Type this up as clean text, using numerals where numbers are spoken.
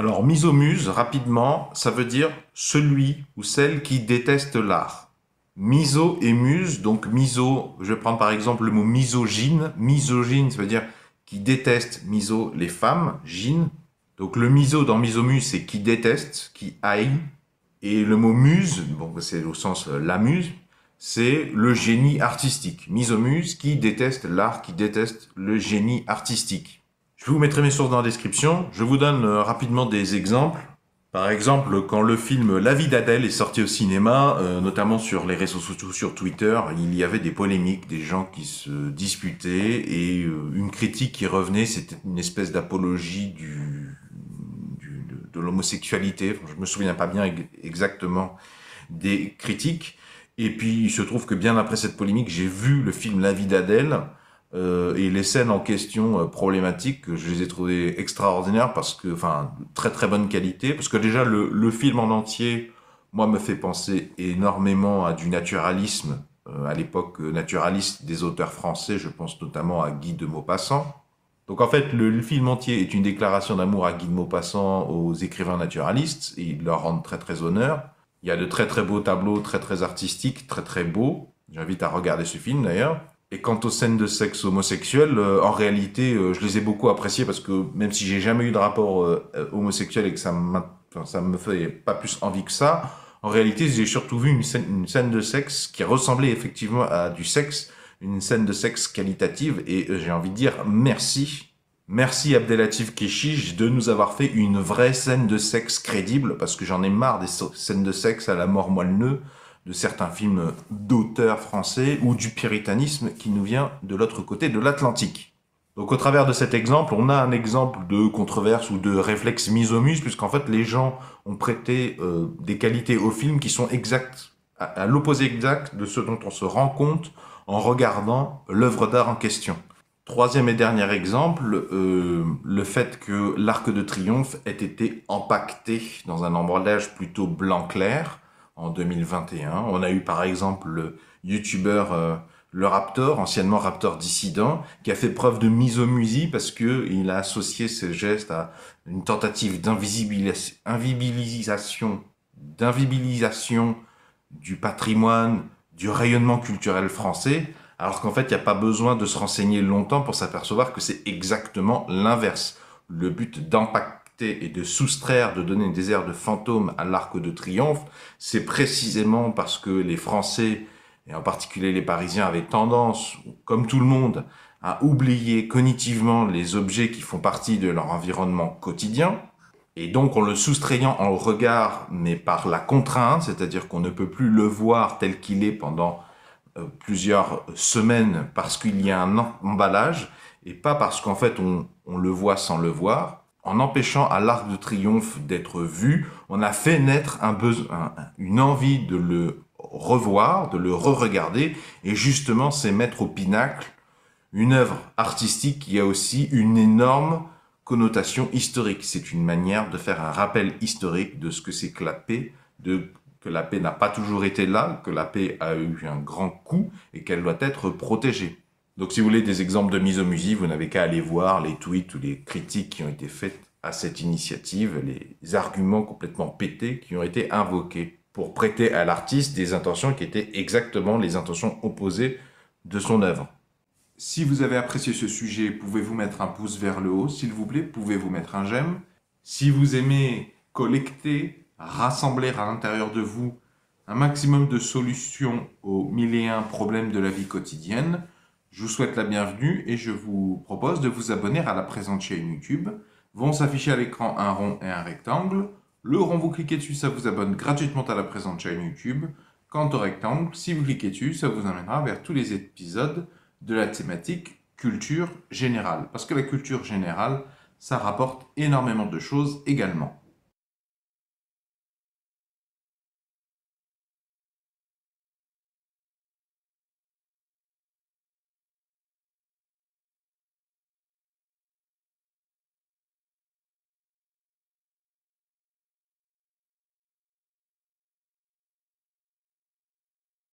Alors, misomuse, rapidement, ça veut dire celui ou celle qui déteste l'art. Miso et muse, donc miso, je vais prendre par exemple le mot misogyne. Misogyne, ça veut dire qui déteste, miso, les femmes, gyne. Donc le miso dans misomuse, c'est qui déteste, qui haït. Et le mot muse, bon, c'est au sens la muse, c'est le génie artistique. Misomuse, qui déteste l'art, qui déteste le génie artistique. Je vous mettrai mes sources dans la description. Je vous donne rapidement des exemples. Par exemple, quand le film La vie d'Adèle est sorti au cinéma, notamment sur les réseaux sociaux, sur Twitter, il y avait des polémiques, des gens qui se disputaient et une critique qui revenait, c'était une espèce d'apologie de l'homosexualité. Je me souviens pas bien exactement des critiques. Et puis, il se trouve que bien après cette polémique, j'ai vu le film La vie d'Adèle. Et les scènes en question problématiques, je les ai trouvées extraordinaires parce que, enfin, très très bonne qualité. Parce que déjà, le film en entier, moi, me fait penser énormément à du naturalisme, à l'époque naturaliste des auteurs français, je pense notamment à Guy de Maupassant. Donc en fait, le film entier est une déclaration d'amour à Guy de Maupassant, aux écrivains naturalistes, et ils leur rendent très très honneur. Il y a de très très beaux tableaux, très très artistiques, très très beaux. J'invite à regarder ce film d'ailleurs. Et quant aux scènes de sexe homosexuel, en réalité, je les ai beaucoup appréciées parce que même si j'ai jamais eu de rapport homosexuel et que ça me fait pas plus envie que ça, en réalité, j'ai surtout vu une scène de sexe qui ressemblait effectivement à du sexe, une scène de sexe qualitative. Et j'ai envie de dire merci. Merci Abdelatif Kechiche de nous avoir fait une vraie scène de sexe crédible parce que j'en ai marre des scènes de sexe à la mort moelle-neu de certains films d'auteurs français ou du puritanisme qui nous vient de l'autre côté de l'Atlantique. Donc au travers de cet exemple, on a un exemple de controverse ou de réflexe misomuse, puisqu'en fait les gens ont prêté des qualités au film qui sont exactes, à l'opposé exact de ce dont on se rend compte en regardant l'œuvre d'art en question. Troisième et dernier exemple, le fait que l'Arc de Triomphe ait été empaqueté dans un emballage plutôt blanc clair, en 2021. On a eu par exemple le youtubeur Le Raptor, anciennement Raptor Dissident, qui a fait preuve de misomusie parce que il a associé ce geste à une tentative d'invisibilisation du patrimoine, du rayonnement culturel français, alors qu'en fait, il n'y a pas besoin de se renseigner longtemps pour s'apercevoir que c'est exactement l'inverse. Le but d'impacter et de soustraire, de donner des airs de fantôme à l'Arc de Triomphe, c'est précisément parce que les Français, et en particulier les Parisiens, avaient tendance, comme tout le monde, à oublier cognitivement les objets qui font partie de leur environnement quotidien, et donc en le soustrayant en regard, mais par la contrainte, c'est-à-dire qu'on ne peut plus le voir tel qu'il est pendant plusieurs semaines parce qu'il y a un emballage, et pas parce qu'en fait on le voit sans le voir. En empêchant à l'Arc de Triomphe d'être vu, on a fait naître une envie de le revoir, de le re-regarder, et justement c'est mettre au pinacle une œuvre artistique qui a aussi une énorme connotation historique. C'est une manière de faire un rappel historique de ce que c'est que la paix, que la paix n'a pas toujours été là, que la paix a eu un grand coup et qu'elle doit être protégée. Donc si vous voulez des exemples de misomusie, vous n'avez qu'à aller voir les tweets ou les critiques qui ont été faites à cette initiative, les arguments complètement pétés qui ont été invoqués pour prêter à l'artiste des intentions qui étaient exactement les intentions opposées de son œuvre. Si vous avez apprécié ce sujet, pouvez-vous mettre un pouce vers le haut, s'il vous plaît, pouvez-vous mettre un j'aime. Si vous aimez collecter, rassembler à l'intérieur de vous un maximum de solutions aux mille et un problèmes de la vie quotidienne, je vous souhaite la bienvenue et je vous propose de vous abonner à la présente chaîne YouTube. Vont s'afficher à l'écran un rond et un rectangle. Le rond, vous cliquez dessus, ça vous abonne gratuitement à la présente chaîne YouTube. Quant au rectangle, si vous cliquez dessus, ça vous amènera vers tous les épisodes de la thématique culture générale. Parce que la culture générale, ça rapporte énormément de choses également.